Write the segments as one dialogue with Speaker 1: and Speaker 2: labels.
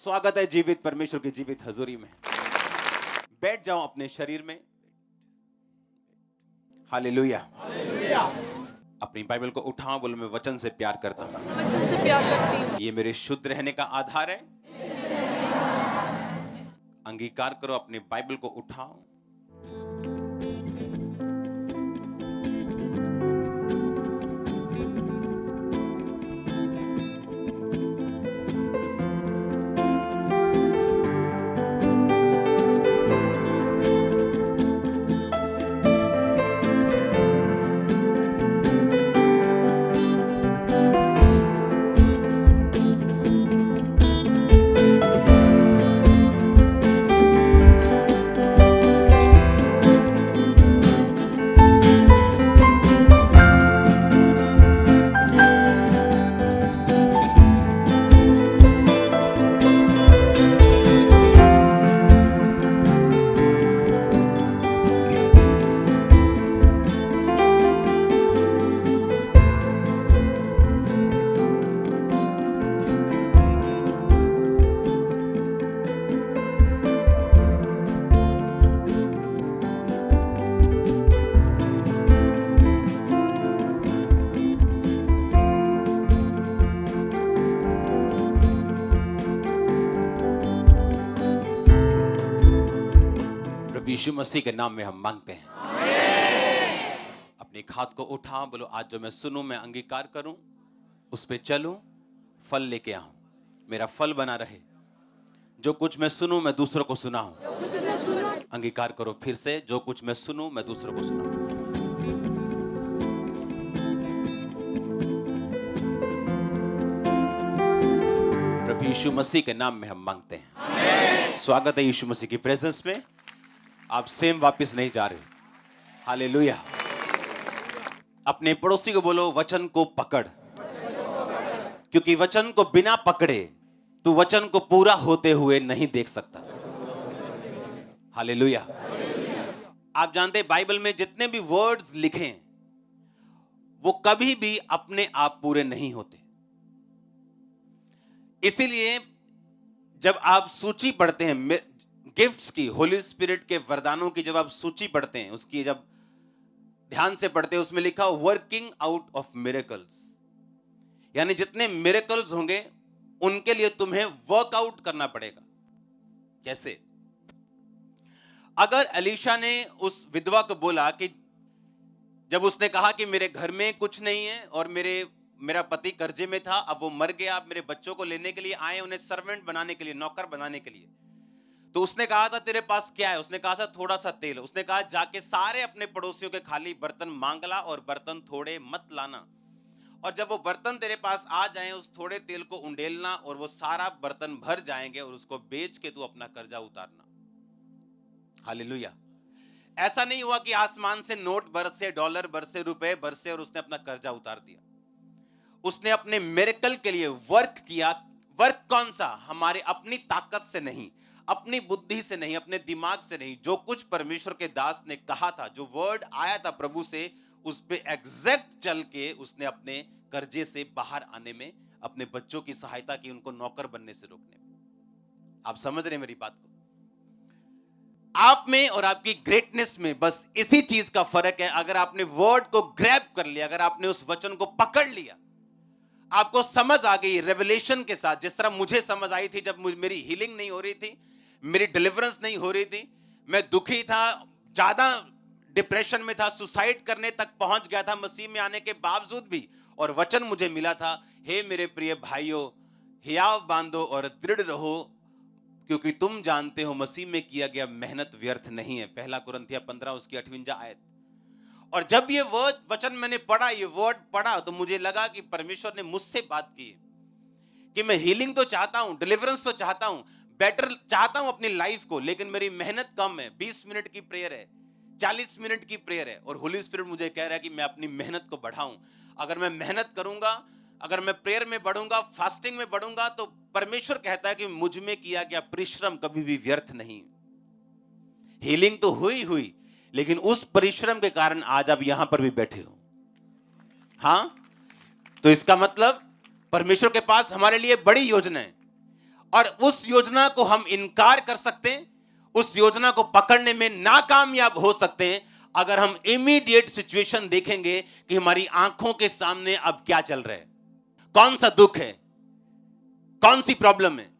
Speaker 1: स्वागत है जीवित परमेश्वर की जीवित हजूरी में। बैठ जाओ अपने शरीर में। हालेलुया। अपनी बाइबल को उठाओ, बोलो मैं वचन से प्यार करता हूँ।
Speaker 2: वचन से प्यार करती हूँ।
Speaker 1: ये मेरे शुद्ध रहने का आधार है। अंगीकार करो, अपनी बाइबल को उठाओ। यीशु मसीह के नाम में हम मांगते हैं। अपने हाथ को उठाओ, बोलो आज जो मैं सुनूं मैं अंगीकार करूं, उस पे चलूं, फल लेके आऊं, मेरा फल बना रहे। जो कुछ मैं सुनूं मैं दूसरों को सुनाऊं। अंगीकार करो फिर से, जो कुछ मैं सुनूं मैं दूसरों को सुनाऊं। प्रभु यीशु मसीह के नाम में हम मांगते हैं। स्वागत है यीशु मसीह की प्रेजेंस में। आप सेम वापस नहीं जा रहे। हालेलुया। अपने पड़ोसी को बोलो वचन को पकड़, क्योंकि वचन को बिना पकड़े तू वचन को पूरा होते हुए नहीं देख सकता। हालेलुया। आप जानते हैं बाइबल में जितने भी वर्ड्स लिखे वो कभी भी अपने आप पूरे नहीं होते। इसीलिए जब आप सूची पढ़ते हैं गिफ्ट्स की, होली स्पिरिट के वरदानों की, जब आप सूची पढ़ते हैं, उसकी जब ध्यान से पढ़ते हैं, उसमें लिखा वर्किंग आउट ऑफ मिरेकल्स, यानी जितने मिरेकल्स होंगे उनके लिए तुम्हें वर्कआउट करना पड़ेगा। कैसे? अगर एलीशा ने उस विधवा को बोला कि जब उसने कहा कि मेरे घर में कुछ नहीं है और मेरा पति कर्जे में था, अब वो मर गया, अब मेरे बच्चों को लेने के लिए आए, उन्हें सर्वेंट बनाने के लिए, नौकर बनाने के लिए, तो उसने कहा था तेरे पास क्या है? उसने कहा था थोड़ा सा तेल। उसने कहा जाके सारे अपने पड़ोसियों के खाली बर्तन मांग ला और बर्तन थोड़े मत लाना, और जब वो बर्तन तेरे पास आ जाएं उस थोड़े तेल को उंडेलना और वो सारा बर्तन भर जाएंगे और उसको बेच के तू अपना कर्जा उतारना। हालेलुया। ऐसा नहीं हुआ कि आसमान से नोट बरसे, डॉलर बरसे, रुपए बरसे और उसने अपना कर्जा उतार दिया। उसने अपने मिरेकल के लिए वर्क किया। वर्क कौन सा? हमारे अपनी ताकत से नहीं, अपनी बुद्धि से नहीं, अपने दिमाग से नहीं। जो कुछ परमेश्वर के दास ने कहा था, जो वर्ड आया था प्रभु से, उस पे एग्जैक्ट चल के उसने अपने कर्जे से बाहर आने में, अपने बच्चों की सहायता की, उनको नौकर बनने से रोकने में। आप समझ रहे मेरी बात को? आप में और आपकी ग्रेटनेस में बस इसी चीज का फर्क है। अगर आपने वर्ड को ग्रैब कर लिया, अगर आपने उस वचन को पकड़ लिया, आपको समझ आ गई रेवलेशन के साथ, जिस तरह मुझे समझ आई थी जब मेरी हीलिंग नहीं हो रही थी, मेरी डिलीवरेंस नहीं हो रही थी, मैं दुखी था, ज्यादा डिप्रेशन में था, सुसाइड करने तक पहुंच गया था मसीह में आने के बावजूद भी, और वचन मुझे मिला था, हे मेरे प्रिय भाइयों, हियाव बांधो और दृढ़ रहो, क्योंकि तुम जानते हो मसीह में किया गया मेहनत व्यर्थ नहीं है। 1 कुरिन्थियों 15 उसकी 58 आयत। और जब ये वचन मैंने पढ़ा, ये वर्ड पढ़ा, तो मुझे लगा कि परमेश्वर ने मुझसे बात की कि मैं हीलिंग तो चाहता हूं, डिलीवरेंस तो चाहता हूं, बेटर चाहता हूं अपनी लाइफ को, लेकिन मेरी मेहनत कम है। 20 मिनट की प्रेयर है, 40 मिनट की प्रेयर है, और होली स्पिरिट मुझे कह रहा है कि मैं अपनी मेहनत को बढ़ाऊं। अगर मैं मेहनत करूंगा, अगर मैं प्रेयर में बढ़ूंगा, फास्टिंग में बढ़ूंगा, तो परमेश्वर कहता है कि मुझ में किया गया परिश्रम कभी भी व्यर्थ नहीं। हीलिंग तो हुई, लेकिन उस परिश्रम के कारण आज आप यहां पर भी बैठे हो। हाँ, तो इसका मतलब परमेश्वर के पास हमारे लिए बड़ी योजना है। और उस योजना को हम इनकार कर सकते हैं, उस योजना को पकड़ने में नाकामयाब हो सकते हैं अगर हम इमीडिएट सिचुएशन देखेंगे कि हमारी आंखों के सामने अब क्या चल रहा है, कौन सा दुख है, कौन सी प्रॉब्लम है,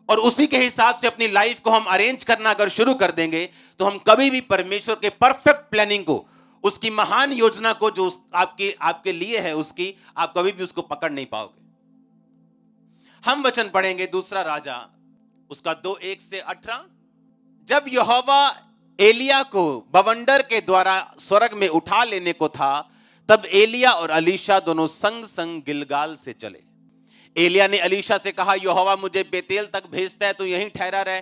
Speaker 1: और उसी के हिसाब से अपनी लाइफ को हम अरेंज करना अगर शुरू कर देंगे तो हम कभी भी परमेश्वर के परफेक्ट प्लानिंग को, उसकी महान योजना को जो आपके लिए है, उसकी आप कभी भी उसको पकड़ नहीं पाओगे। हम वचन पढ़ेंगे दूसरा राजा उसका 2:1-18। जब यहोवा एलिया को बवंडर के द्वारा स्वर्ग में उठा लेने को था, तब एलिया और अलीशा दोनों संग संग गिलगाल से चले। एलिया ने अलीशा से कहा, यहोवा मुझे बेतेल तक भेजता है, तो यहीं ठहरा रहे।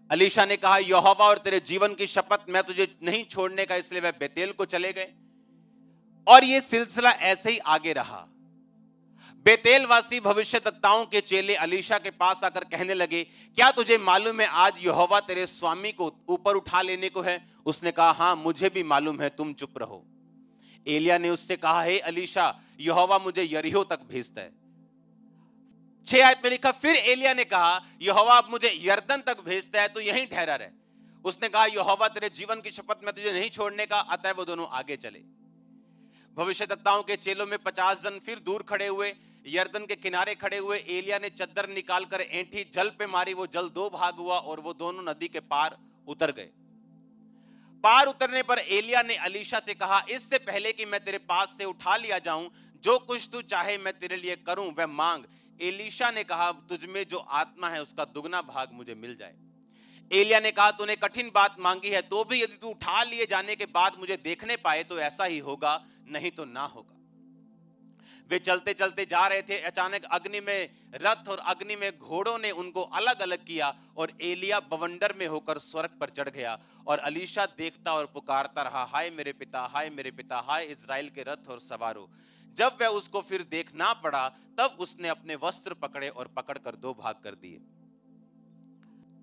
Speaker 1: अलीशा ने कहा, यहोवा और तेरे जीवन की शपथ, मैं तुझे नहीं छोड़ने का। इसलिए वह बेतेल को चले गए और यह सिलसिला ऐसे ही आगे रहा। बेतेल वासी भविष्यद्वक्ताओं के चेले अलीशा के पास आकर कहने लगे, क्या तुझे मालूम है आज यहोवा तेरे स्वामी को ऊपर उठा लेने को है? उसने कहा, हां मुझे भी मालूम है, तुम चुप रहो। एलिया ने उससे कहा, हे अलीशा, यहोवा मुझे यरीहो तक भेजता है। 6 आयत में लिखा, फिर एलिया ने कहा, यहोवा अब मुझे यरदन तक भेजता है, तो यहीं ठहरा रहे। उसने कहा, यहोवा तेरे जीवन की शपथ, मैं तुझे नहीं छोड़ने का। अतः वो दोनों आगे चले। भविष्यद्वक्ताओं के चेलों में 50 जन फिर दूर खड़े हुए, यरदन के किनारे खड़े हुए। एलिया ने चद्दर निकालकर ऐंठी जल पे मारी, वो जल 2 भाग हुआ और वो दोनों नदी के पार उतर गए। पार उतरने पर एलिया ने अलीशा से कहा, इससे पहले कि मैं तेरे पास से उठा लिया जाऊं, जो कुछ तू चाहे मैं तेरे लिए करूं वह मांग। एलीशा ने कहा, तुझमें जो आत्मा है उसका दुगना भाग मुझे मिल जाए। एलिया ने कहा, तूने कठिन बात मांगी है, तो भी यदि तू उठा लिए जाने के बाद मुझे देखने पाए तो ऐसा ही होगा, नहीं तो ना होगा। वे चलते चलते जा रहे थे, अचानक अग्नि में रथ और अग्नि में घोड़ों ने उनको अलग अलग किया और एलिया बवंडर में होकर स्वर्ग पर चढ़ गया। और अलीशा देखता और पुकारता रहा, हाय मेरे पिता, हाय मेरे पिता, हाय इजराइल के रथ और सवारों। जब वह उसको फिर देखना पड़ा, तब उसने अपने वस्त्र पकड़े और पकड़कर 2 भाग कर दिए।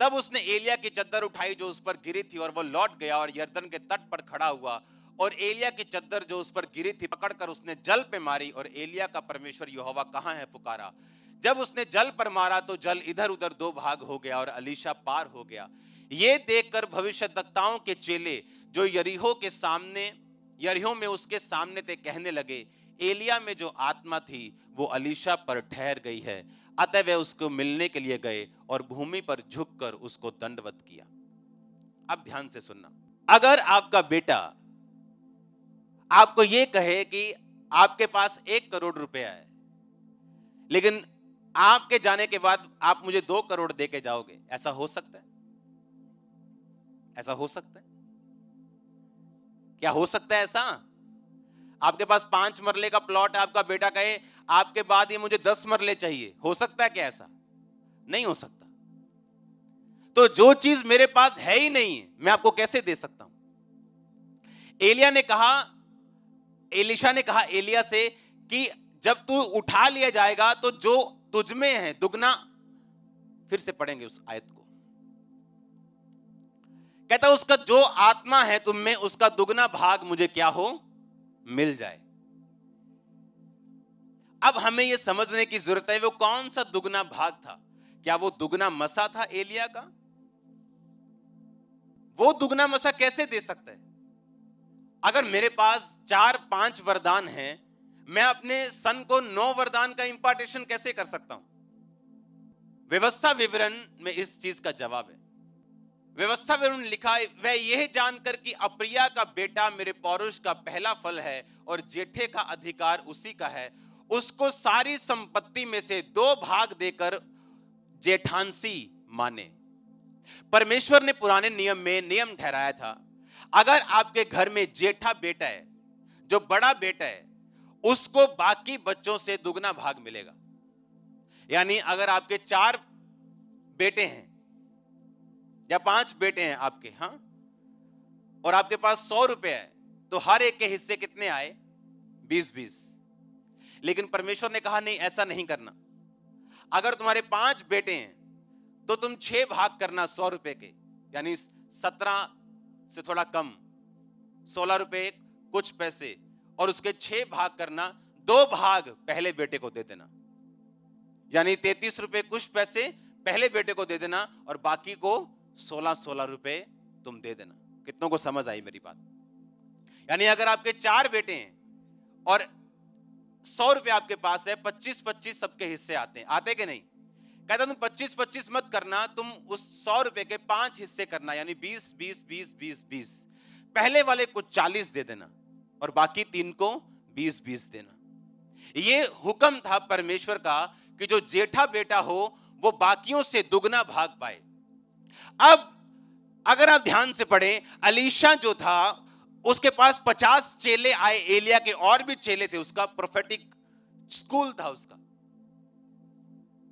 Speaker 1: तब उसने एलिया की चद्दर उठाई जो उस पर गिरी थी, और वह लौट गया और यरदन के तट पर खड़ा हुआ, और एलिया की चद्दर जो उस पर गिरी थी पकड़कर उसने जल पे मारी, और एलिया का परमेश्वर यहोवा कहां है पुकारा। जब उसने जल पर मारा तो जल इधर उधर 2 भाग हो गया और अलीशा पार हो गया। ये देखकर भविष्यद्वक्ताओं के चेले जो यरीहो में उसके सामने थे कहने लगे, एलिया में जो आत्मा थी वो अलीशा पर ठहर गई है। अतः वे उसको मिलने के लिए गए और भूमि पर झुककर उसको दंडवत किया। अब ध्यान से सुनना, अगर आपका बेटा आपको यह कहे कि आपके पास 1 करोड़ रुपया है, लेकिन आपके जाने के बाद आप मुझे 2 करोड़ देके जाओगे, ऐसा हो सकता है? ऐसा हो सकता है? क्या हो सकता है ऐसा? आपके पास 5 मरले का प्लॉट है, आपका बेटा कहे आपके बाद ये मुझे 10 मरले चाहिए, हो सकता है क्या ऐसा? नहीं हो सकता। तो जो चीज मेरे पास है ही नहीं है, मैं आपको कैसे दे सकता हूं? एलीशा ने कहा एलिया से कि जब तू उठा लिया जाएगा तो जो तुझ में है दुगना, फिर से पढ़ेंगे उस आयत को। कहता उसका जो आत्मा है तुम में, उसका दुगना भाग मुझे क्या हो, मिल जाए। अब हमें यह समझने की जरूरत है वो कौन सा दुगना भाग था। क्या वो दुगना मसा था एलिया का? वो दुगना मसा कैसे दे सकता है? अगर मेरे पास 4-5 वरदान हैं, मैं अपने सन को 9 वरदान का इंपार्टेशन कैसे कर सकता हूं? व्यवस्था विवरण में इस चीज का जवाब है। व्यवस्था विवरण लिखा है, वह यह जानकर कि अप्रिया का बेटा मेरे पौरुष का पहला फल है और जेठे का अधिकार उसी का है, उसको सारी संपत्ति में से 2 भाग देकर जेठांसी माने। परमेश्वर ने पुराने नियम में नियम ठहराया था, अगर आपके घर में जेठा बेटा है, जो बड़ा बेटा है, उसको बाकी बच्चों से दुगना भाग मिलेगा। यानी अगर आपके 4 बेटे हैं या 5 बेटे हैं आपके, हां, और आपके पास 100 रुपए है, तो हर एक के हिस्से कितने आए? 20-20। लेकिन परमेश्वर ने कहा नहीं, ऐसा नहीं करना। अगर तुम्हारे 5 बेटे हैं तो तुम 6 भाग करना 100 रुपए के, यानी 17 से थोड़ा कम, 16 रुपए कुछ पैसे, और उसके 6 भाग करना, 2 भाग पहले बेटे को दे देना, यानी 33 रुपए कुछ पैसे, पहले बेटे को दे देना और बाकी को 16-16 रुपए तुम दे देना। कितनों को समझ आई मेरी बात? यानी अगर आपके 4 बेटे हैं और 100 रुपए आपके पास है, 25-25 सबके हिस्से आते हैं, आते कि नहीं? कहता तुम 25-25 मत करना, तुम उस 100 रुपए के 5 हिस्से करना, यानी 20-20-20-20-20। पहले वाले को 40 दे देना और बाकी 3 को 20-20 देना। ये हुक्म था परमेश्वर का कि जो जेठा बेटा हो वो बाकियों से दुगना भाग पाए। अब अगर आप ध्यान से पढ़ें, अलीशा जो था उसके पास 50 चेले आए, एलिया के और भी चेले थे, उसका प्रोफेटिक स्कूल था उसका,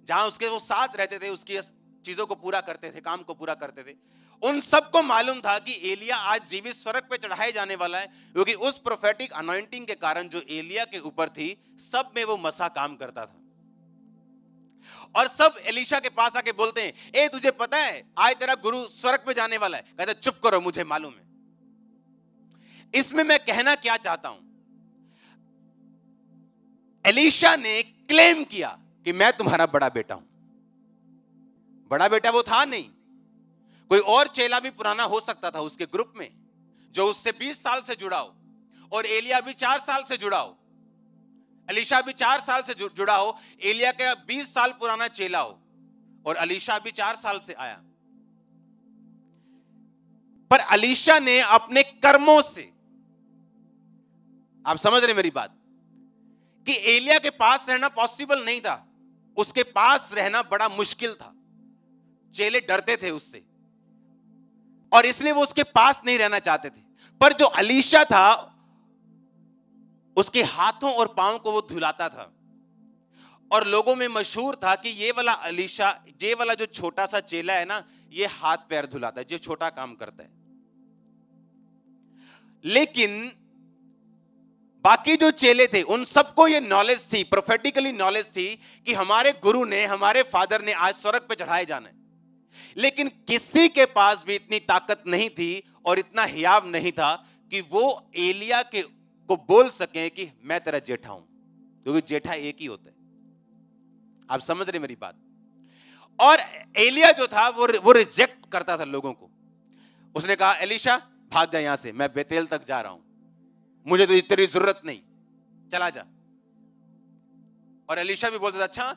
Speaker 1: जहां उसके वो साथ रहते थे, उसकी चीजों को पूरा करते थे, काम को पूरा करते थे। उन सबको मालूम था कि एलिया आज जीवित स्वर्ग पे चढ़ाए जाने वाला है, क्योंकि उस प्रोफेटिक अनॉइंटिंग के कारण जो एलिया के ऊपर थी, सब में वो मसा काम करता था। और सब एलीशा के पास आके बोलते हैं, ए तुझे पता है आज तेरा गुरु स्वर्ग पे जाने वाला है? कहता चुप करो, मुझे मालूम है। इसमें मैं कहना क्या चाहता हूं, एलीशा ने क्लेम किया कि मैं तुम्हारा बड़ा बेटा हूं। बड़ा बेटा वो था नहीं, कोई और चेला भी पुराना हो सकता था उसके ग्रुप में, जो उससे 20 साल से जुड़ा हो, और एलिया भी 4 साल से जुड़ा हो, अलीशा भी 4 साल से जुड़ा हो, एलिया का 20 साल पुराना चेला हो, और अलीशा भी 4 साल से आया। पर अलीशा ने अपने कर्मों से, आप समझ रहे मेरी बात, कि एलिया के पास रहना पॉसिबल नहीं था, उसके पास रहना बड़ा मुश्किल था, चेले डरते थे उससे, और इसलिए वो उसके पास नहीं रहना चाहते थे। पर जो अलीशा था उसके हाथों और पांव को वो धुलाता था, और लोगों में मशहूर था कि ये वाला अलीशा, ये वाला जो छोटा सा चेला है ना, ये हाथ पैर धुलाता है, ये छोटा काम करता है। लेकिन बाकी जो चेले थे उन सबको ये नॉलेज थी, प्रोफेटिकली नॉलेज थी कि हमारे गुरु ने, हमारे फादर ने आज स्वर्ग पे चढ़ाए जाना है। लेकिन किसी के पास भी इतनी ताकत नहीं थी और इतना हियाव नहीं था कि वो एलिया के को बोल सके कि मैं तेरा जेठा हूं, क्योंकि जेठा एक ही होता है। आप समझ रहे मेरी बात? और एलिया जो था वो रिजेक्ट करता था लोगों को। उसने कहा एलीशा भाग जा यहां से, मैं बेतेल तक जा रहा हूं, मुझे तो तेरी जरूरत नहीं, चला जा। और एलीशा भी बोलता था अच्छा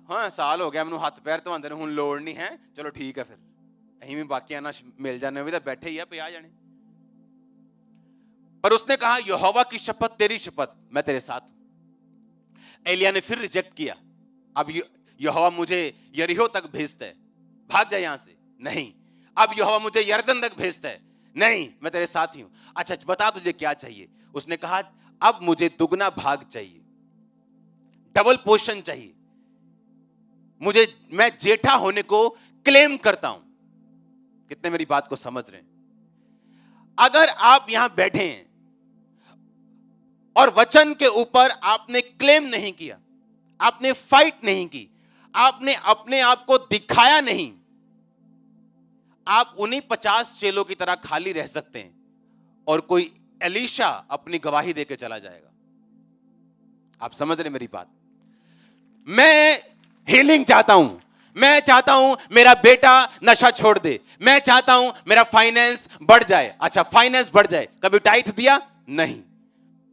Speaker 1: हाँ साल हो गया मैंने हाथ पैर तो आंदे हूं लोड़ नहीं है, चलो ठीक है, फिर अहीं भी बाकी ना मिल जाने, भी तो बैठे ही है पे आ जाने। पर उसने कहा यहोवा की शपथ, तेरी शपथ, मैं तेरे साथ हूं। एलिया ने फिर रिजेक्ट किया, अब यहोवा मुझे यरीहो तक भेजता है, भाग जा यहां से, नहीं। अब यहोवा मुझे यरदन तक भेजता है, नहीं, मैं तेरे साथ ही हूं। अच्छा बता तुझे क्या चाहिए? उसने कहा अब मुझे दुगना भाग चाहिए, डबल पोर्शन चाहिए मुझे, मैं जेठा होने को क्लेम करता हूं। कितने मेरी बात को समझ रहे हैं? अगर आप यहां बैठे हैं और वचन के ऊपर आपने क्लेम नहीं किया, आपने फाइट नहीं की, आपने अपने आप को दिखाया नहीं, आप उन्हीं 50 चेलों की तरह खाली रह सकते हैं और कोई एलीशा अपनी गवाही देके चला जाएगा। आप समझ रहे मेरी बात? मैं हीलिंग चाहता हूं, मैं चाहता हूं मेरा बेटा नशा छोड़ दे, मैं चाहता हूं मेरा फाइनेंस बढ़ जाए। अच्छा फाइनेंस बढ़ जाए, कभी टाइथ दिया? नहीं।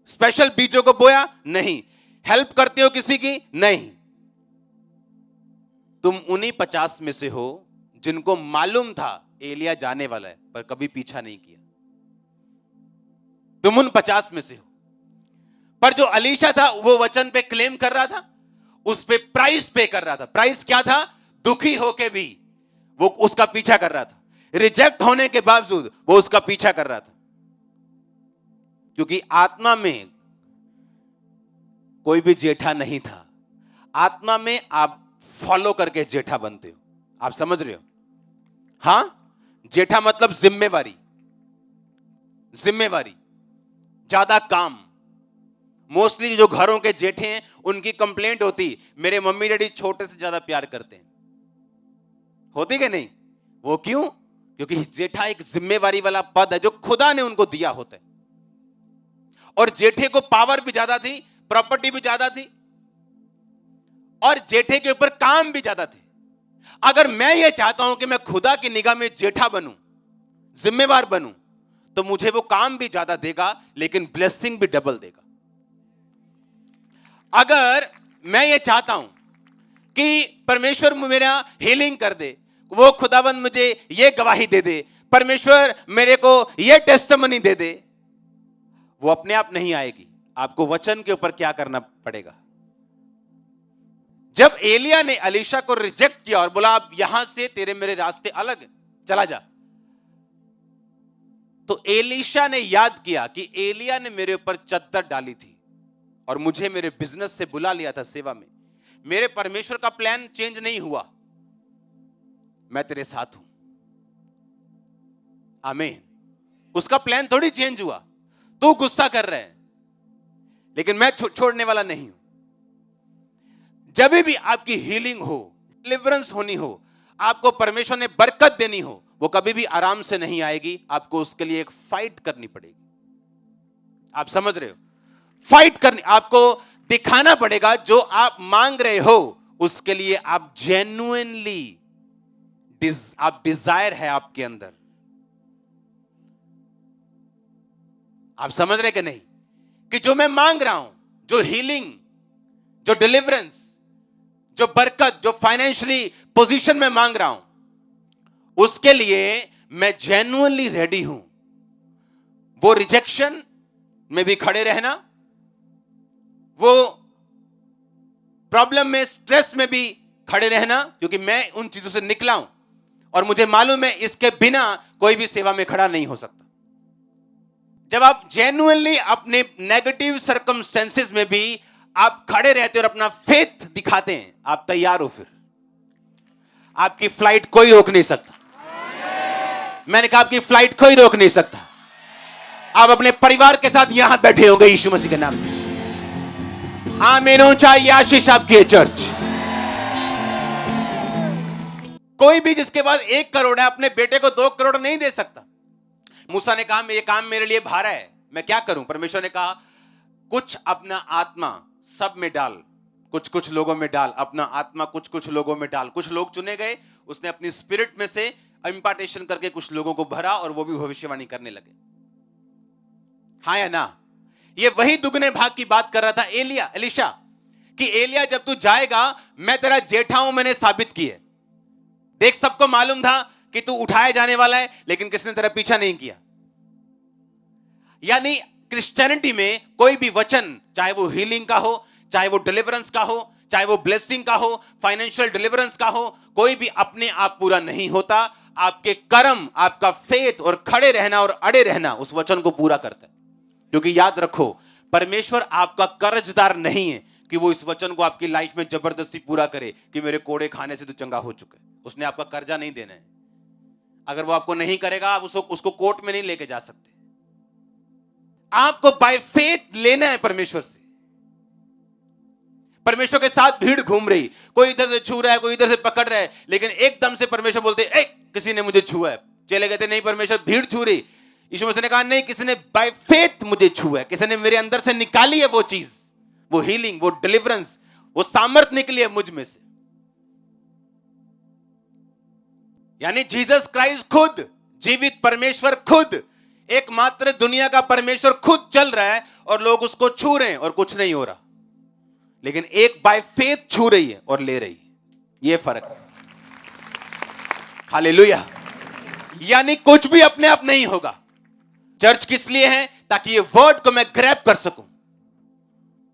Speaker 1: स्पेशल बीजों को बोया? नहीं। हेल्प करते हो किसी की? नहीं। तुम उन्हीं 50 में से हो जिनको मालूम था एलिया जाने वाला है, पर कभी पीछा नहीं किया। तुम उन 50 में से हो। पर जो अलीशा था वो वचन पे क्लेम कर रहा था, उस पे प्राइस पे कर रहा था। प्राइस क्या था? दुखी होके भी वो उसका पीछा कर रहा था, रिजेक्ट होने के बावजूद वो उसका पीछा कर रहा था, क्योंकि आत्मा में कोई भी जेठा नहीं था। आत्मा में आप फॉलो करके जेठा बनते हो। आप समझ रहे हो? हां, जेठा मतलब जिम्मेवारी, जिम्मेवारी, ज्यादा काम। मोस्टली जो घरों के जेठे हैं उनकी कंप्लेंट होती मेरे मम्मी डैडी छोटे से ज्यादा प्यार करते हैं, होती कि नहीं? वो क्यों? क्योंकि जेठा एक जिम्मेवारी वाला पद है जो खुदा ने उनको दिया होता है, और जेठे को पावर भी ज्यादा थी, प्रॉपर्टी भी ज्यादा थी, और जेठे के ऊपर काम भी ज्यादा थे। अगर मैं ये चाहता हूं कि मैं खुदा की निगाह में जेठा बनूं, जिम्मेवार बनूं, तो मुझे वो काम भी ज्यादा देगा, लेकिन ब्लेसिंग भी डबल देगा। अगर मैं ये चाहता हूं कि परमेश्वर मेरा हीलिंग कर दे, वो खुदावंद मुझे ये गवाही दे दे, परमेश्वर मेरे को ये टेस्टिमनी दे दे, वो अपने आप नहीं आएगी। आपको वचन के ऊपर क्या करना पड़ेगा। जब एलिया ने एलीशा को रिजेक्ट किया और बोला अब यहां से तेरे मेरे रास्ते अलग हैं, चला जा, तो एलीशा ने याद किया कि एलिया ने मेरे ऊपर चद्दर डाली थी और मुझे मेरे बिजनेस से बुला लिया था सेवा में। मेरे परमेश्वर का प्लान चेंज नहीं हुआ, मैं तेरे साथ हूं। आमीन। उसका प्लान थोड़ी चेंज हुआ, तू गुस्सा कर रहा है, लेकिन मैं छोड़ने वाला नहीं हूं। जब भी आपकी हीलिंग हो, डिलीवरेंस होनी हो, आपको परमेश्वर ने बरकत देनी हो, वो कभी भी आराम से नहीं आएगी। आपको उसके लिए एक फाइट करनी पड़ेगी। आप समझ रहे हो? फाइट करनी, आपको दिखाना पड़ेगा जो आप मांग रहे हो उसके लिए आप जेन्युइनली आप डिजायर है आपके अंदर। आप समझ रहे कि नहीं कि जो मैं मांग रहा हूं, जो हीलिंग, जो डिलीवरेंस, जो बरकत, जो फाइनेंशियली पोजीशन में मांग रहा हूं, उसके लिए मैं जेन्युइनली रेडी हूं। वो रिजेक्शन में भी खड़े रहना, वो प्रॉब्लम में, स्ट्रेस में भी खड़े रहना, क्योंकि मैं उन चीजों से निकला हूं और मुझे मालूम है इसके बिना कोई भी सेवा में खड़ा नहीं हो सकता। जब आप जेन्युइनली अपने नेगेटिव सर्कमस्टेंसेस में भी आप खड़े रहते हो और अपना फेथ दिखाते हैं, आप तैयार हो, फिर आपकी फ्लाइट कोई रोक नहीं सकता। मैंने कहा आपकी फ्लाइट कोई रोक नहीं सकता। आप अपने परिवार के साथ यहां बैठे होंगे यीशु मसीह के नाम में। आमीन। ऊंचा ये आशीष आपकी है चर्च। कोई भी जिसके पास 1 करोड़ है अपने बेटे को 2 करोड़ नहीं दे सकता। मूसा ने कहा ये काम मेरे लिए भारा है, मैं क्या करूं? परमेश्वर ने कहा कुछ अपना आत्मा सब में डाल, कुछ कुछ लोगों में डाल, अपना आत्मा कुछ कुछ लोगों में डाल। कुछ लोग चुने गए, उसने अपनी स्पिरिट में से इंपार्टेशन करके कुछ लोगों को भरा और वो भी भविष्यवाणी करने लगे। हाँ या ना? ये वही दुगने भाग की बात कर रहा था एलीशा, कि एलिया जब तू जाएगा मैं तेरा जेठा हूं, मैंने साबित किया। देख, सबको मालूम था कि तू उठाया जाने वाला है, लेकिन किसने तेरा पीछा नहीं किया। यानी क्रिश्चियनिटी में कोई भी वचन, चाहे वो हीलिंग का हो, चाहे वो डिलीवरेंस का हो, चाहे वो ब्लेसिंग का हो, फाइनेंशियल डिलीवरेंस का हो, कोई भी अपने आप पूरा नहीं होता। आपके कर्म, आपका फेथ और खड़े रहना और अड़े रहना उस वचन को पूरा करता है। क्योंकि याद रखो, परमेश्वर आपका कर्जदार नहीं है कि वो इस वचन को आपकी लाइफ में जबरदस्ती पूरा करे कि मेरे कोड़े खाने से तो चंगा हो चुका है। उसने आपका कर्जा नहीं देना है। अगर वो आपको नहीं करेगा, आप उसको कोर्ट में नहीं लेके जा सकते। आपको बाय फेथ लेना है परमेश्वर से। परमेश्वर के साथ भीड़ घूम रही, कोई इधर से छू रहा है, कोई इधर से पकड़ रहा है, लेकिन एकदम से परमेश्वर बोलते ए किसी ने मुझे छुआ है। चले गए थे, नहीं परमेश्वर भीड़ छू रही। यीशु मसीह ने कहा नहीं, किसी ने बाय फेथ मुझे छुआ है, किसी ने मेरे अंदर से निकाली है वो चीज, वो हीलिंग, वो डिलीवरेंस, वो सामर्थ निकली है मुझ में से। यानी जीसस क्राइस्ट खुद, जीवित परमेश्वर खुद, एकमात्र दुनिया का परमेश्वर खुद चल रहा है और लोग उसको छू रहे हैं और कुछ नहीं हो रहा। लेकिन एक बाय फेथ छू रही है और ले रही है। यह फर्क है। हालेलुया। यानी कुछ भी अपने आप नहीं होगा। चर्च किस लिए है? ताकि ये वर्ड को मैं ग्रैब कर सकूं।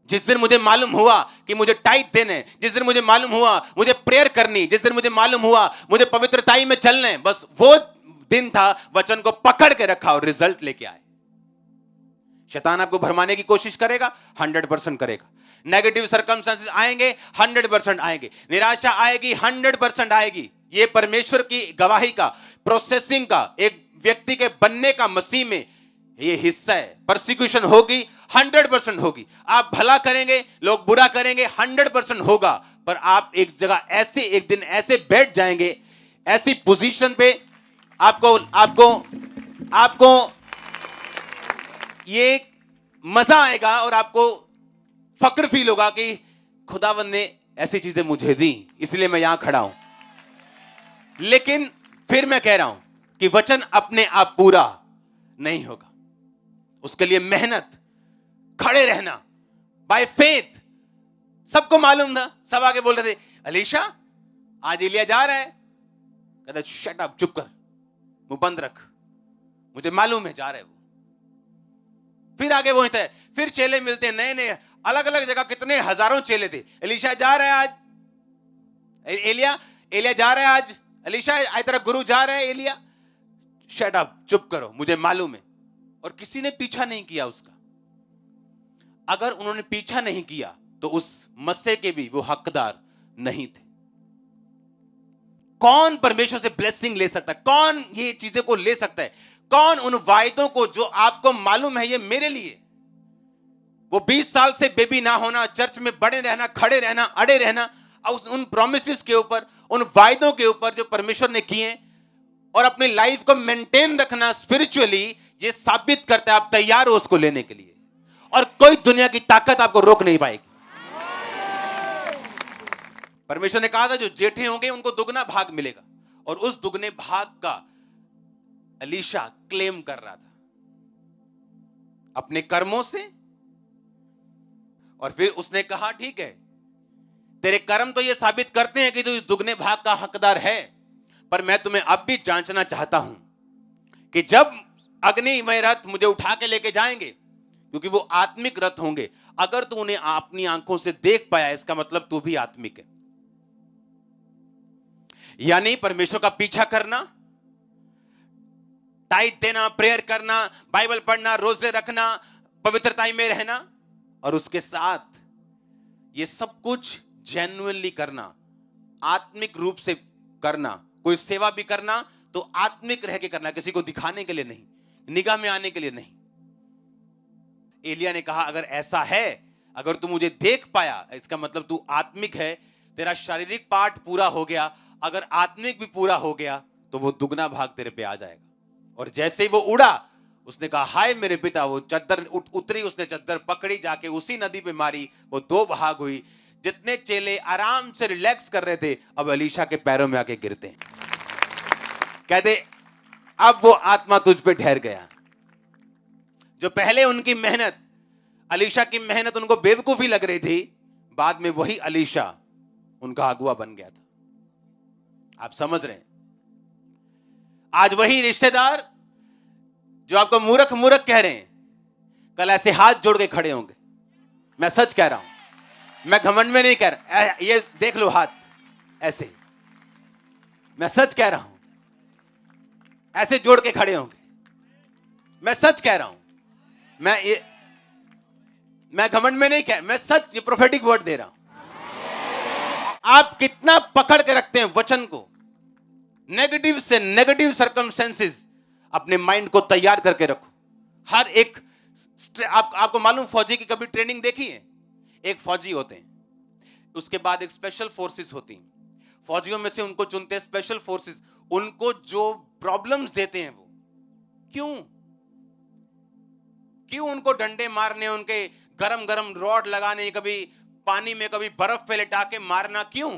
Speaker 1: जिस दिन मुझे मालूम हुआ कि मुझे टाइट देने, जिस दिन मुझे मालूम हुआ मुझे प्रेयर करनी, जिस दिन मुझे मालूम हुआ मुझे पवित्रताई में चलना है, बस वो दिन था वचन को पकड़ के रखा और रिजल्ट लेके आए। शैतान आपको भरमाने की कोशिश करेगा, 100% करेगा। नेगेटिव सर्कमस्टेंसेस आएंगे, 100% आएंगे। निराशा आएगी, 100% आएगी। ये परमेश्वर की गवाही का, प्रोसेसिंग का, एक व्यक्ति के बनने का मसीह में ये हिस्सा है। परसिक्यूशन होगी, 100% होगी। आप भला करेंगे, लोग बुरा करेंगे, 100% होगा। पर आप एक जगह ऐसे, एक दिन ऐसे बैठ जाएंगे, ऐसी पोजीशन पे आपको ये मजा आएगा और आपको फक्र फील होगा कि खुदावंद ने ऐसी चीजें मुझे दी, इसलिए मैं यहां खड़ा हूं। लेकिन फिर मैं कह रहा हूं कि वचन अपने आप पूरा नहीं होगा, उसके लिए मेहनत, खड़े रहना, बाय फेथ। सबको मालूम था, सब आगे बोल रहे थे अलीशा आज एलिया जा रहा है, कहता शट अप, चुप कर, मुंह बंद रख, मुझे मालूम है जा रहे वो। फिर आगे पहुंचता है, फिर चेले मिलते हैं नए नए, अलग अलग जगह, कितने हजारों चेले थे। एलीशा जा रहा है आज, एलिया जा रहा है आज, एलीशा आज तेरा गुरु जा रहा है, एलिया शट अप, चुप करो, मुझे मालूम है। और किसी ने पीछा नहीं किया उसका। अगर उन्होंने पीछा नहीं किया तो उस मस्से के भी वो हकदार नहीं थे। कौन परमेश्वर से ब्लेसिंग ले सकता है? कौन ये चीजें को ले सकता है? कौन उन वायदों को जो आपको मालूम है ये मेरे लिए, वो 20 साल से बेबी ना होना, चर्च में बड़े रहना, खड़े रहना, अड़े रहना, उन प्रोमिसेस के ऊपर, उन वायदों के ऊपर जो परमेश्वर ने किए, और अपनी लाइफ को मेंटेन रखना स्पिरिचुअली, ये साबित करता है आप तैयार हो उसको लेने के लिए, और कोई दुनिया की ताकत आपको रोक नहीं पाएगी। परमेश्वर ने कहा था जो जेठे होंगे उनको दुगना भाग मिलेगा, और उस दुगने भाग का एलीशा क्लेम कर रहा था अपने कर्मों से। और फिर उसने कहा ठीक है, तेरे कर्म तो ये साबित करते हैं कि तू इस दुगने भाग का हकदार है, पर मैं तुम्हें अब भी जांचना चाहता हूं कि जब अग्निमय रथ मुझे उठा के लेके जाएंगे, क्योंकि वो आत्मिक रथ होंगे, अगर तू उन्हें अपनी आंखों से देख पाया, इसका मतलब तू भी आत्मिक है। यानी परमेश्वर का पीछा करना, टाइट देना, प्रेयर करना, बाइबल पढ़ना, रोजे रखना, पवित्रता में रहना, और उसके साथ ये सब कुछ जेन्युइनली करना, आत्मिक रूप से करना। कोई सेवा भी करना तो आत्मिक रह के करना, किसी को दिखाने के लिए नहीं, निगाह में आने के लिए नहीं। एलिया ने कहा अगर ऐसा है, अगर तू मुझे देख पाया, इसका मतलब तू आत्मिक है, तेरा शारीरिक पार्ट पूरा हो गया, अगर आत्मिक भी पूरा हो गया तो वो दुगना भाग तेरे पे आ जाएगा। और जैसे ही वो उड़ा, उसने कहा हाय मेरे पिता, वो चद्दर उतरी, उसने चद्दर पकड़ी, जाके उसी नदी पे मारी, वो 2 भाग हुई। जितने चेले आराम से रिलैक्स कर रहे थे, अब एलीशा के पैरों में आके गिरते हैं, कहते अब वो आत्मा तुझ पे ठहर गया। जो पहले उनकी मेहनत, एलीशा की मेहनत उनको बेवकूफी लग रही थी, बाद में वही एलीशा उनका अगुआ बन गया था। आप समझ रहे हैं? आज वही रिश्तेदार जो आपको मूर्ख मूर्ख कह रहे हैं, कल ऐसे हाथ जोड़ के खड़े होंगे। मैं सच कह रहा हूं, मैं घमंड में नहीं कह रहा, ये देख लो हाथ ऐसे, मैं सच कह रहा हूं, ऐसे जोड़ के खड़े होंगे। मैं सच कह रहा हूं, मैं घमंड में नहीं कह, मैं सच, ये प्रोफेटिक वर्ड दे रहा हूं। आप कितना पकड़ के रखते हैं वचन को, नेगेटिव से नेगेटिव सर्कमस्टेंसेस अपने माइंड को तैयार करके रखो। हर एक आपको मालूम, फौजी की कभी ट्रेनिंग देखी है? एक फौजी होते हैं, उसके बाद एक स्पेशल फोर्सेस होती हैं, फौजियों में से उनको चुनते हैं स्पेशल फोर्सेस। उनको जो प्रॉब्लम्स देते हैं वो क्यों उनको डंडे मारने, उनके गरम गरम रॉड लगाने, कभी पानी में कभी बर्फ पे लिटा के मारना, क्यों?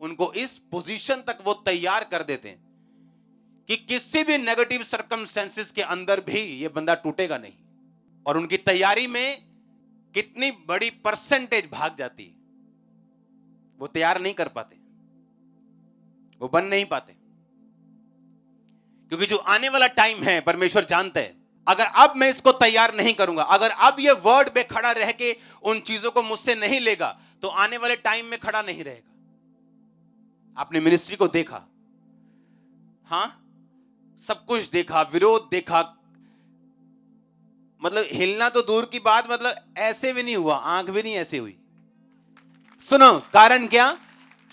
Speaker 1: उनको इस पोजीशन तक वो तैयार कर देते हैं कि किसी भी नेगेटिव सर्कमस्टेंसेस के अंदर भी ये बंदा टूटेगा नहीं। और उनकी तैयारी में कितनी बड़ी परसेंटेज भाग जाती है, वो तैयार नहीं कर पाते, वो बन नहीं पाते, क्योंकि जो आने वाला टाइम है परमेश्वर जानते हैं, अगर अब मैं इसको तैयार नहीं करूंगा, अगर अब ये वर्ड पे खड़ा रह के उन चीजों को मुझसे नहीं लेगा, तो आने वाले टाइम में खड़ा नहीं रहेगा। आपने मिनिस्ट्री को देखा, हां, सब कुछ देखा, विरोध देखा, मतलब हिलना तो दूर की बात, मतलब ऐसे भी नहीं हुआ, आंख भी नहीं ऐसे हुई। सुनो, कारण क्या?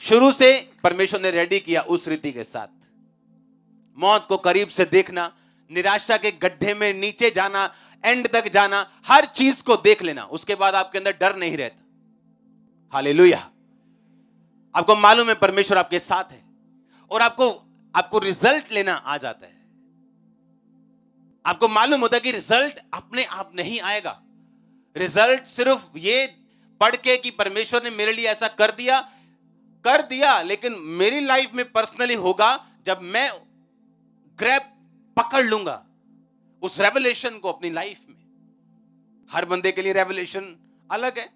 Speaker 1: शुरू से परमेश्वर ने रेडी किया उस रीति के साथ। मौत को करीब से देखना, निराशा के गड्ढे में नीचे जाना, एंड तक जाना, हर चीज को देख लेना, उसके बाद आपके अंदर डर नहीं रहता। हालेलुया। आपको मालूम है परमेश्वर आपके साथ है, और आपको रिजल्ट लेना आ जाता है। आपको मालूम होता है कि रिजल्ट अपने आप नहीं आएगा। रिजल्ट सिर्फ ये पढ़ के कि परमेश्वर ने मेरे लिए ऐसा कर दिया, लेकिन मेरी लाइफ में पर्सनली होगा जब मैं ग्रैब पकड़ लूंगा उस रेवलेशन को अपनी लाइफ में, हर बंदे के लिए रेवलेशन अलग है।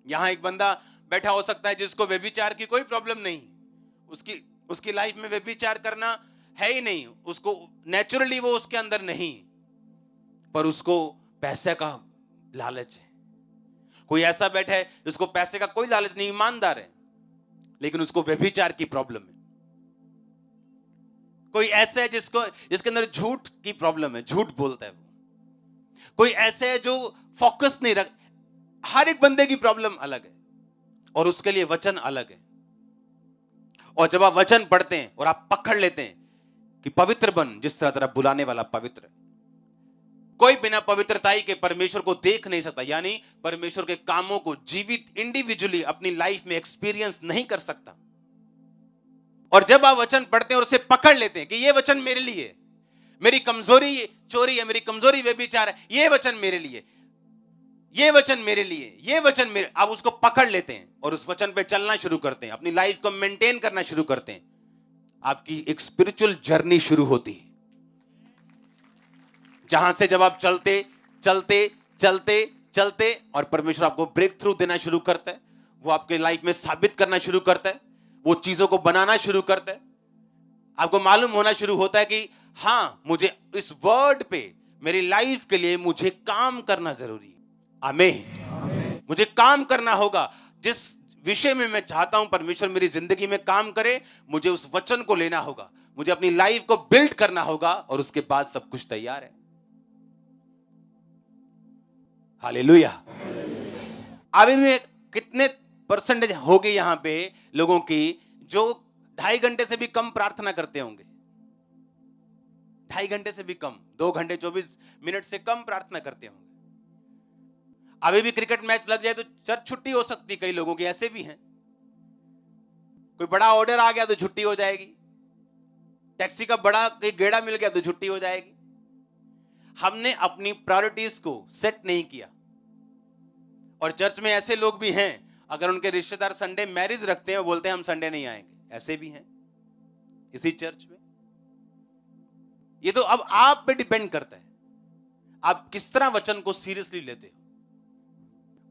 Speaker 1: यहां एक बंदा बैठा हो सकता है जिसको व्यभिचार की कोई प्रॉब्लम नहीं, उसकी लाइफ में व्यभिचार करना है ही नहीं, उसको नेचुरली वो उसके अंदर नहीं, पर उसको पैसे का लालच है। कोई ऐसा बैठा है जिसको पैसे का कोई लालच नहीं, ईमानदार है, लेकिन उसको व्यभिचार की प्रॉब्लम है। कोई ऐसा है जिसके अंदर झूठ की प्रॉब्लम है, झूठ बोलता है वो। कोई ऐसे है जो फोकस नहीं रख, हर एक बंदे की प्रॉब्लम अलग है और उसके लिए वचन अलग है। और जब आप वचन पढ़ते हैं और आप पकड़ लेते हैं कि पवित्र बन जिस तरह तेरा बुलाने वाला पवित्र है, कोई बिना पवित्रताई के परमेश्वर को देख नहीं सकता, यानी परमेश्वर के कामों को जीवित इंडिविजुअली अपनी लाइफ में एक्सपीरियंस नहीं कर सकता। और जब आप वचन पढ़ते हैं और उसे पकड़ लेते हैं कि ये वचन मेरे लिए, मेरी कमजोरी चोरी है, मेरी कमजोरी व्यभिचार है, ये वचन मेरे लिए, ये वचन मेरे लिए, ये वचन मेरे, आप उसको पकड़ लेते हैं और उस वचन पे चलना शुरू करते हैं, अपनी लाइफ को मेंटेन करना शुरू करते हैं, आपकी एक स्पिरिचुअल जर्नी शुरू होती है, जहां से जब आप चलते चलते चलते चलते और परमेश्वर आपको ब्रेक थ्रू देना शुरू करता है, वो आपके लाइफ में साबित करना शुरू करता है, वो चीजों को बनाना शुरू करता है। आपको मालूम होना शुरू होता है कि हां, मुझे इस वर्ड पे मेरी लाइफ के लिए मुझे काम करना जरूरी है। आमीन। मुझे काम करना होगा, जिस विषय में मैं चाहता हूं परमेश्वर मेरी जिंदगी में काम करे, मुझे उस वचन को लेना होगा, मुझे अपनी लाइफ को बिल्ड करना होगा और उसके बाद सब कुछ तैयार है। हालेलुया। अभी में कितने परसेंटेज हो गए यहां पे लोगों की जो 2.5 घंटे से भी कम प्रार्थना करते होंगे? 2.5 घंटे से भी कम, 2 घंटे 24 मिनट से कम प्रार्थना करते होंगे। अभी भी क्रिकेट मैच लग जाए तो चर्च छुट्टी हो सकती, कई लोगों की ऐसे भी हैं। कोई बड़ा ऑर्डर आ गया तो छुट्टी हो जाएगी, टैक्सी का बड़ा गेड़ा मिल गया तो छुट्टी हो जाएगी। हमने अपनी प्रायोरिटीज को सेट नहीं किया। और चर्च में ऐसे लोग भी हैं, अगर उनके रिश्तेदार संडे मैरिज रखते हैं, वो बोलते हैं हम संडे नहीं आएंगे, ऐसे भी हैं इसी चर्च में। ये तो अब आप पे डिपेंड करता है, आप किस तरह वचन को सीरियसली लेते हो।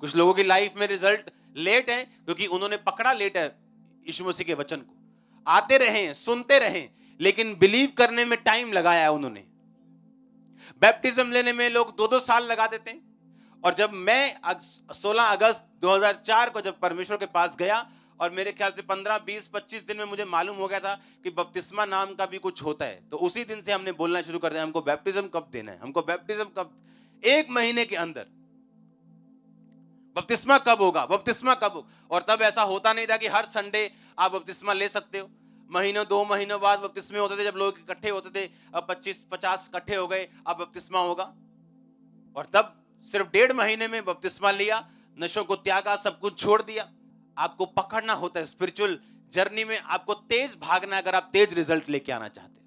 Speaker 1: कुछ लोगों की लाइफ में रिजल्ट लेट है क्योंकि उन्होंने पकड़ा लेट है यीशु मसीह के वचन को, आते रहे, सुनते रहे, लेकिन बिलीव करने में टाइम लगाया है उन्होंने। बैप्टिज्म लेने में लोग 2-2 साल लगा देते हैं। और जब मैं 16 अगस्त 2004 को जब परमेश्वर के पास गया, और मेरे ख्याल से 15, 20, 25 दिन में मुझे मालूम हो गया था कि बपतिस्मा नाम का भी कुछ होता है, तो उसी दिन से हमने बोलना शुरू कर दिया, हमको बैप्टिज्म कब देना है, हमको बैप्टिज्म कब, 1 महीने के अंदर बपतिस्मा कब होगा, बपतिस्मा कब होगा। और तब ऐसा होता नहीं था कि हर संडे आप बपतिस्मा ले सकते हो। महीनों 2 महीनों बाद बपतिस्मे होते थे, जब लोग इकट्ठे होते थे। अब 25-50 इकट्ठे हो गए, अब बपतिस्मा होगा। और तब सिर्फ 1.5 महीने में बपतिस्मा लिया, नशों को त्यागा, सब कुछ छोड़ दिया। आपको पकड़ना होता है स्पिरिचुअल जर्नी में, आपको तेज भागना, अगर आप तेज रिजल्ट लेके आना चाहते हो।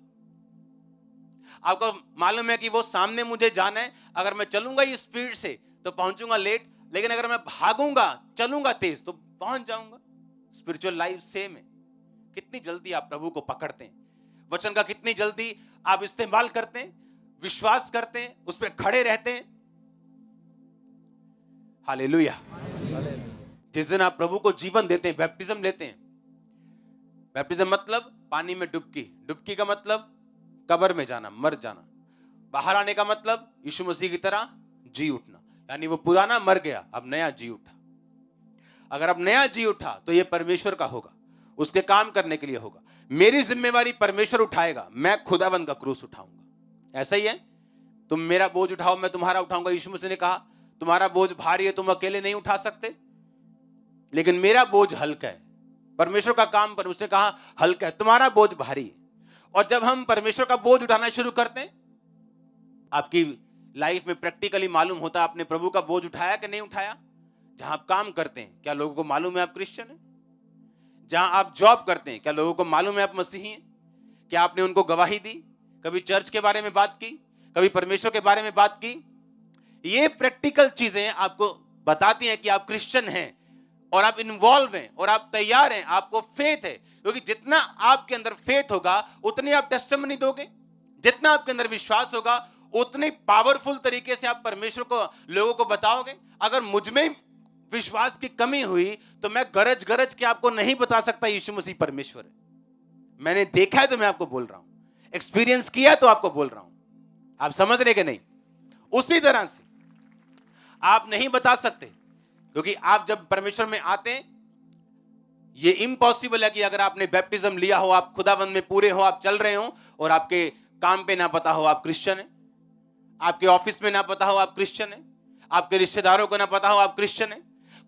Speaker 1: आपको मालूम है कि वो सामने मुझे जाना है, अगर मैं चलूंगा इस स्पीड से तो पहुंचूंगा लेट, लेकिन अगर मैं भागूंगा, चलूंगा तेज, तो पहुंच जाऊंगा। स्पिरिचुअल लाइफ सेम है। कितनी जल्दी आप प्रभु को पकड़ते हैं, वचन का कितनी जल्दी आप इस्तेमाल करते हैं, विश्वास करते हैं, उस पर खड़े रहते हैं। हालेलुया। जिस दिन आप प्रभु को जीवन देते हैं, बैप्टिज्म लेते हैं। बैप्टिज्म मतलब पानी में डुबकी, डुबकी का मतलब कब्र में जाना, मर जाना। बाहर आने का मतलब यीशु मसीह की तरह जी उठना, यानी वो पुराना मर गया, अब नया जी उठा। अगर अब नया जी उठा तो ये परमेश्वर का होगा, उसके काम करने के लिए होगा। मेरी जिम्मेवारी परमेश्वर उठाएगा, मैं खुदावंद का क्रूस उठाऊंगा। ऐसा ही है, तुम मेरा बोझ उठाओ, मैं तुम्हारा उठाऊंगा। यीशु मसीह ने कहा तुम्हारा बोझ भारी है, तुम अकेले नहीं उठा सकते, लेकिन मेरा बोझ हल्का है। परमेश्वर का काम पर उसने कहा हल्का है, तुम्हारा बोझ भारी है। और जब हम परमेश्वर का बोझ उठाना शुरू करते हैं, आपकी लाइफ में प्रैक्टिकली मालूम होता है आपने प्रभु का बोझ उठाया कि नहीं उठाया। जहां आप काम करते हैं, क्या लोगों को मालूम है आप क्रिश्चियन हैं? जहां आप जॉब करते हैं, क्या लोगों को मालूम है आप मसीही हैं? क्या आपने उनको गवाही दी? कभी चर्च के बारे में बात की? कभी परमेश्वर के बारे में बात की? ये प्रैक्टिकल चीजें आपको बताती हैं कि आप क्रिश्चियन हैं। और आप इन्वॉल्व हैं और आप तैयार हैं, आपको फेथ है, क्योंकि जितना आपके अंदर फेथ होगा उतनी आप टेस्टिमनी दोगे, जितना आपके अंदर विश्वास होगा उतने पावरफुल तरीके से आप परमेश्वर को लोगों को बताओगे। अगर मुझ में विश्वास की कमी हुई तो मैं गरज गरज के आपको नहीं बता सकता यीशु मसीह परमेश्वर है। मैंने देखा है तो मैं आपको बोल रहा हूं, एक्सपीरियंस किया तो आपको बोल रहा हूं। आप समझ रहे कि नहीं? उसी तरह से आप नहीं बता सकते, क्योंकि आप जब परमेश्वर में आते हैं, ये इम्पॉसिबल है कि अगर आपने बैप्टिज्म लिया हो, आप खुदावंद में पूरे हो, आप चल रहे हो और आपके काम पे ना पता हो आप क्रिश्चियन हैं, आपके ऑफिस में ना पता हो आप क्रिश्चियन हैं, आपके रिश्तेदारों को ना पता हो आप क्रिश्चियन हैं।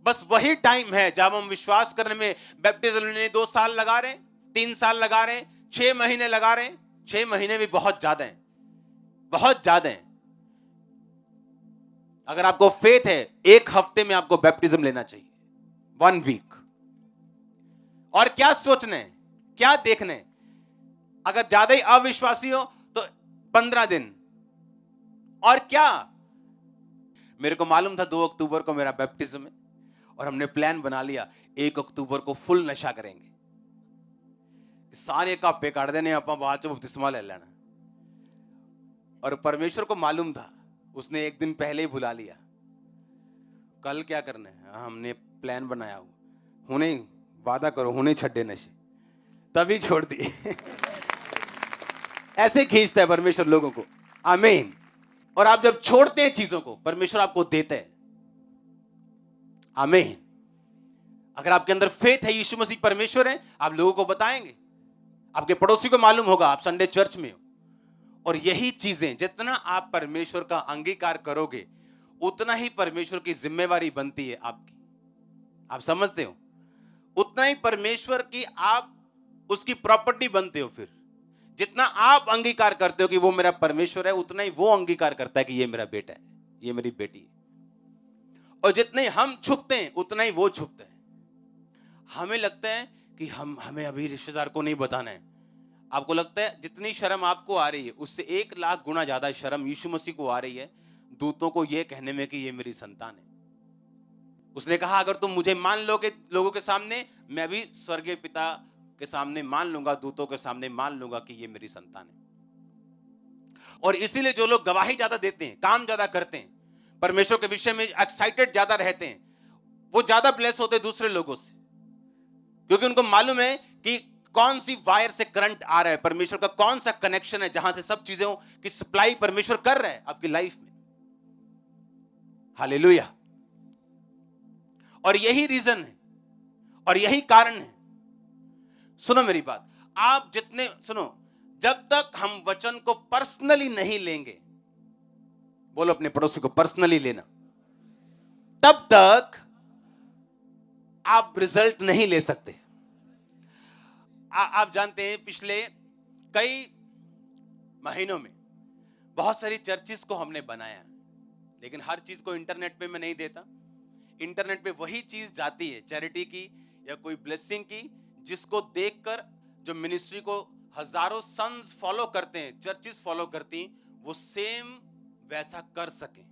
Speaker 1: बस वही टाइम है जब हम विश्वास करने में बैप्टिज्म लेने 2 साल लगा रहे हैं, 3 साल लगा रहे हैं, 6 महीने लगा रहे हैं। 6 महीने भी बहुत ज्यादा है, बहुत ज्यादा है। अगर आपको फेथ है, 1 हफ्ते में आपको बैप्टिज्म लेना चाहिए, 1 वीक। और क्या सोचने, क्या देखने, अगर ज्यादा ही अविश्वासी हो तो 15 दिन। और क्या, मेरे को मालूम था 2 अक्टूबर को मेरा बैप्टिज्म है और हमने प्लान बना लिया 1 अक्टूबर को फुल नशा करेंगे, सारे कापे काट देने, आप बाद च बपतिस्मा ले लेना। और परमेश्वर को मालूम था, उसने 1 दिन पहले ही बुला लिया, कल क्या करना है, हमने प्लान बनाया हुआ, हुने वादा करो, हुने छड्डे नशे, तभी छोड़ दिए। ऐसे खींचता है परमेश्वर लोगों को, आमीन। और आप जब छोड़ते हैं चीजों को, परमेश्वर आपको देता है, आमीन। अगर आपके अंदर फेथ है, यीशु मसीह परमेश्वर है, आप लोगों को बताएंगे, आपके पड़ोसी को मालूम होगा आप संडे चर्च में हो। और यही चीजें, जितना आप परमेश्वर का अंगीकार करोगे उतना ही परमेश्वर की जिम्मेवारी बनती है आपकी, आप समझते हो? उतना ही परमेश्वर की आप उसकी प्रॉपर्टी बनते हो। फिर जितना आप अंगीकार करते हो कि वो मेरा परमेश्वर है, उतना ही वो अंगीकार करता है कि ये मेरा बेटा है, ये मेरी बेटी है। और जितने हम छुपते हैं उतना ही वो छुपता है। हमें लगता है कि हमें अभी रिश्तेदार को नहीं बताना है। आपको लगता है जितनी शर्म आपको आ रही है उससे 1 लाख गुना ज्यादा शर्म यीशु मसीह को आ रही है दूतों को यह कहने में कि ये मेरी संतान है। उसने कहा अगर तुम मुझे मान लोगे लोगों के सामने, मैं भी स्वर्गीय पिता के सामने मान लूंगा, दूतों के सामने मान लूंगा कि ये मेरी संतान है। और इसीलिए जो लोग गवाही ज्यादा देते हैं, काम ज्यादा करते हैं, परमेश्वर के विषय में एक्साइटेड ज्यादा रहते हैं, वो ज्यादा ब्लेस होते हैं दूसरे लोगों से, क्योंकि उनको मालूम है कि कौन सी वायर से करंट आ रहा है, परमेश्वर का कौन सा कनेक्शन है जहां से सब चीजों की सप्लाई परमेश्वर कर रहा है आपकी लाइफ में। हालेलुया। और यही रीजन है और यही कारण है। सुनो मेरी बात, आप जितने सुनो, जब तक हम वचन को पर्सनली नहीं लेंगे, बोलो अपने पड़ोसी को पर्सनली लेना, तब तक आप रिजल्ट नहीं ले सकते। आप जानते हैं पिछले कई महीनों में बहुत सारी चर्चिस को हमने बनाया, लेकिन हर चीज को इंटरनेट पे मैं नहीं देता। इंटरनेट पे वही चीज जाती है चैरिटी की या कोई ब्लेसिंग की, जिसको देखकर जो मिनिस्ट्री को हजारों सन्स फॉलो करते हैं, चर्चिस फॉलो करती, वो सेम वैसा कर सके।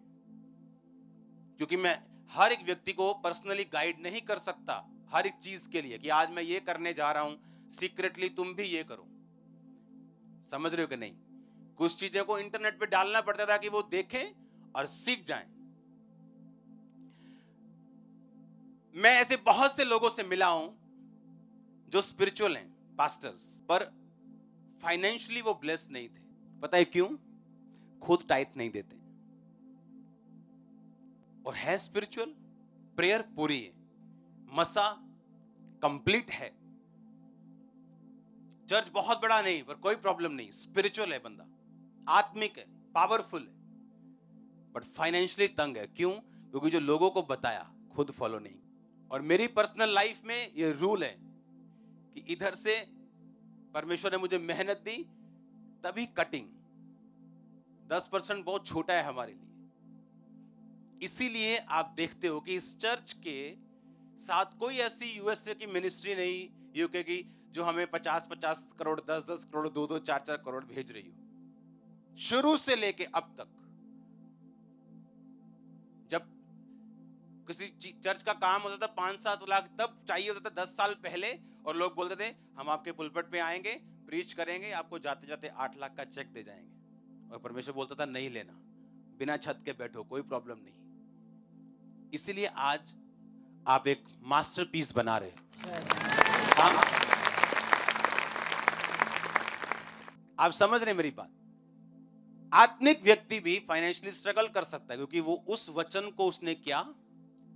Speaker 1: क्योंकि मैं हर एक व्यक्ति को पर्सनली गाइड नहीं कर सकता हर एक चीज के लिए कि आज मैं ये करने जा रहा हूं, सीक्रेटली तुम भी ये करो। समझ रहे हो कि नहीं? कुछ चीजें को इंटरनेट पे डालना पड़ता था कि वो देखें और सीख जाएं। मैं ऐसे बहुत से लोगों से मिला हूं जो स्पिरिचुअल हैं, पास्टर्स, पर फाइनेंशियली वो ब्लेस नहीं थे। पता है क्यों? खुद टाइट नहीं देते। और है स्पिरिचुअल, प्रेयर पूरी है, मसा कंप्लीट है, चर्च बहुत बड़ा नहीं पर कोई प्रॉब्लम नहीं, स्पिरिचुअल है बंदा, आत्मिक है, पावरफुल है, बट फाइनेंशियली तंग है। क्यों? क्योंकि जो लोगों को बताया खुद फॉलो नहीं। और मेरी पर्सनल लाइफ में ये रूल है कि इधर से परमेश्वर ने मुझे मेहनत दी, तभी कटिंग। 10% बहुत छोटा है हमारे लिए। इसीलिए आप देखते हो कि इस चर्च के साथ कोई ऐसी यूएसए की मिनिस्ट्री नहीं, यूके की, जो हमें 50-50 करोड़, 10-10 करोड़, 2-2, 4-4 करोड़ भेज रही हो। शुरू से लेके अब तक, जब किसी चर्च का काम होता था 5-7 लाख तब चाहिए होता था 10 साल पहले, और लोग बोलते थे हम आपके पुलपिट पे आएंगे, प्रीच करेंगे, आपको जाते जाते 8 लाख का चेक दे जाएंगे। और परमेश्वर बोलता था नहीं लेना, बिना छत के बैठो, कोई प्रॉब्लम नहीं। इसीलिए आज आप एक मास्टरपीस बना रहे हो। आप समझ रहे मेरी बात? आत्मिक व्यक्ति भी फाइनेंशियली स्ट्रगल कर सकता है, क्योंकि वो उस वचन को उसने क्या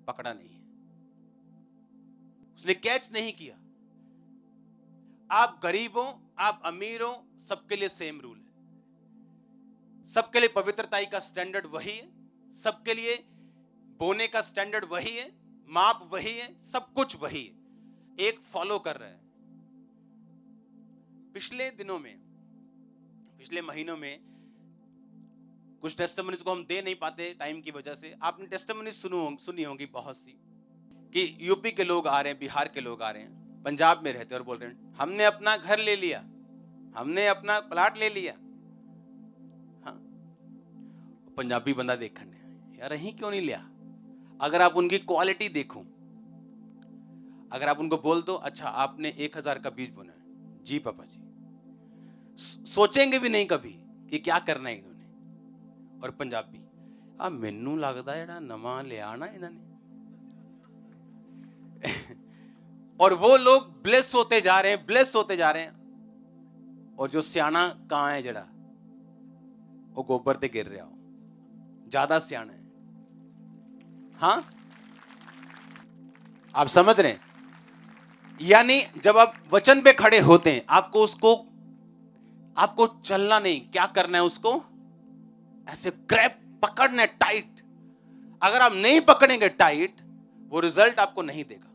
Speaker 1: पकड़ा नहीं है, उसने कैच नहीं किया। आप गरीब हो, आप अमीर हो, सबके लिए सेम रूल है। सबके लिए पवित्रताई का स्टैंडर्ड वही है, सबके लिए बोने का स्टैंडर्ड वही है, माप वही है, सब कुछ वही है, एक फॉलो कर रहे हैं। पिछले दिनों में, पिछले महीनों में कुछ टेस्टिमनीज को हम दे नहीं पाते टाइम की वजह से। आपने टेस्टिमनीज सुनी होंगी बहुत सी, कि यूपी के लोग आ रहे हैं, बिहार के लोग आ रहे हैं, पंजाब में रहते हैं और बोल रहे हैं हमने अपना घर ले लिया, हमने अपना प्लाट ले लिया। हाँ, पंजाबी बंदा देखने यार यही क्यों नहीं लिया? अगर आप उनकी क्वालिटी देखो, अगर आप उनको बोल दो अच्छा आपने 1000 का बीज बोना है, जी पापा जी, सोचेंगे भी नहीं कभी कि क्या करना है इन्होंने। और पंजाबी आ मैनू लगदा जेड़ा नवा लिया ना इन्होंने। और वो लोग ब्लेस होते जा रहे हैं, ब्लेस होते जा रहे हैं, और जो सियाना कहां है जड़ा वो गोबर ते गिर रहा हो, ज्यादा सियाना है। हाँ, आप समझ रहे हैं? यानी जब आप वचन पे खड़े होते हैं, आपको चलना नहीं, क्या करना है, उसको ऐसे ग्रैब पकड़ना है टाइट। अगर आप नहीं पकड़ेंगे टाइट, वो रिजल्ट आपको नहीं देगा,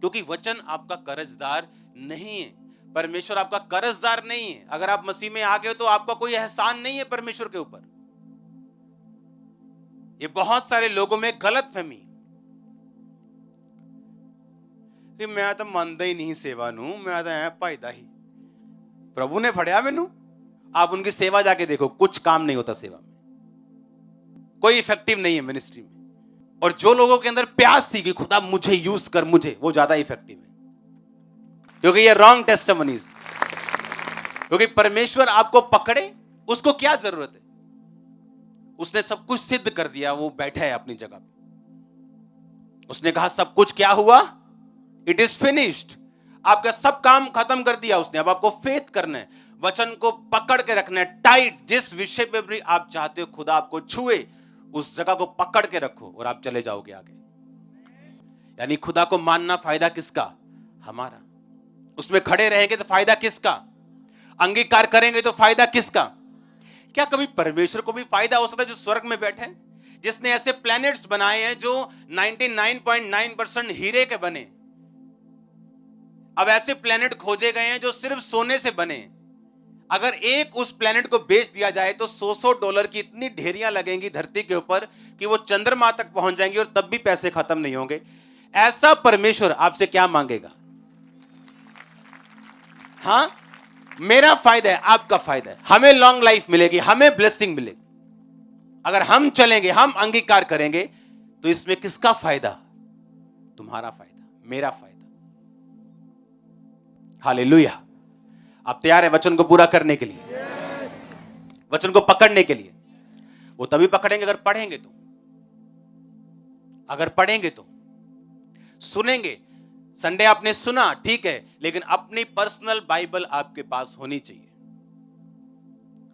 Speaker 1: क्योंकि वचन आपका कर्जदार नहीं है, परमेश्वर आपका कर्जदार नहीं है। अगर आप मसीह में आ गए तो आपका कोई एहसान नहीं है परमेश्वर के ऊपर। ये बहुत सारे लोगों में गलतफहमी कि मैं तो मानता ही नहीं सेवा नू, मैं तो ऐ भाईदा ही, प्रभु ने फड़िया मैनू। आप उनकी सेवा जाके देखो, कुछ काम नहीं होता सेवा में, कोई इफेक्टिव नहीं है मिनिस्ट्री में। और जो लोगों के अंदर प्यास थी कि खुदा मुझे यूज कर, मुझे, वो ज्यादा इफेक्टिव है, क्योंकि ये रॉन्ग टेस्टिमनीज। क्योंकि परमेश्वर आपको पकड़े, उसको क्या जरूरत है? उसने सब कुछ सिद्ध कर दिया, वो बैठा है अपनी जगह पे। उसने कहा सब कुछ क्या हुआ, इट इज फिनिश्ड। आपका सब काम खत्म कर दिया उसने। अब आपको फेथ करना है, वचन को पकड़ के रखना है टाइट। जिस विषय पे भी आप चाहते हो खुदा आपको छुए, उस जगह को पकड़ के रखो और आप चले जाओगे आगे। यानी खुदा को मानना फायदा किसका? हमारा। उसमें खड़े रहेंगे तो फायदा किसका? अंगीकार करेंगे तो फायदा किसका? क्या कभी परमेश्वर को भी फायदा हो सकता है जो स्वर्ग में बैठे हैं, जिसने ऐसे प्लैनेट्स बनाए हैं जो 99.9% हीरे के बने। अब ऐसे प्लैनेट खोजे गए हैं जो सिर्फ सोने से बने। अगर एक उस प्लैनेट को बेच दिया जाए तो $100 की इतनी ढेरियां लगेंगी धरती के ऊपर कि वो चंद्रमा तक पहुंच जाएंगी, और तब भी पैसे खत्म नहीं होंगे। ऐसा परमेश्वर आपसे क्या मांगेगा? हाँ, मेरा फायदा है, आपका फायदा है, हमें लॉन्ग लाइफ मिलेगी, हमें ब्लेसिंग मिलेगी। अगर हम चलेंगे, हम अंगीकार करेंगे, तो इसमें किसका फायदा? तुम्हारा फायदा, मेरा फायदा। हालेलुया। आप तैयार हैं वचन को पूरा करने के लिए? वचन को पकड़ने के लिए। वो तभी पकड़ेंगे अगर पढ़ेंगे तो, अगर पढ़ेंगे तो। सुनेंगे, संडे आपने सुना, ठीक है, लेकिन अपनी पर्सनल बाइबल आपके पास होनी चाहिए।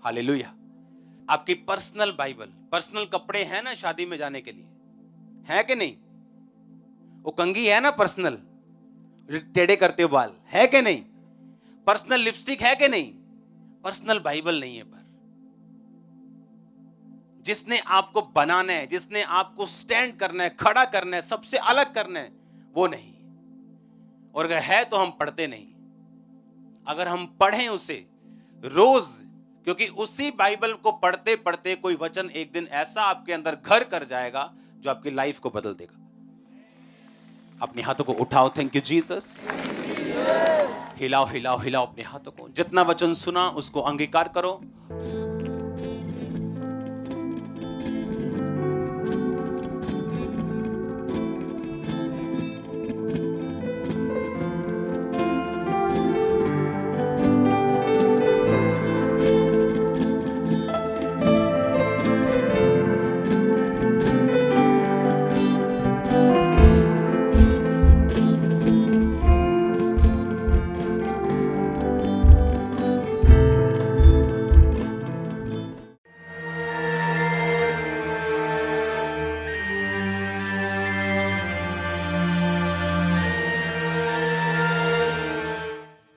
Speaker 1: हालेलुया। आपकी पर्सनल बाइबल। पर्सनल कपड़े हैं ना शादी में जाने के लिए, है कि नहीं? वो कंघी है ना पर्सनल, टेढ़े करते हो बाल, है कि नहीं? पर्सनल लिपस्टिक है कि नहीं? पर्सनल बाइबल नहीं है। पर जिसने आपको बनाना है, जिसने आपको स्टैंड करना है, खड़ा करना है, सबसे अलग करना है, वो नहीं। और अगर है तो हम पढ़ते नहीं। अगर हम पढ़ें उसे रोज, क्योंकि उसी बाइबल को पढ़ते पढ़ते कोई वचन एक दिन ऐसा आपके अंदर घर कर जाएगा जो आपकी लाइफ को बदल देगा। अपने हाथों को उठाओ, थैंक यू जीसस। हिलाओ हिलाओ हिलाओ अपने हाथों को। जितना वचन सुना उसको अंगीकार करो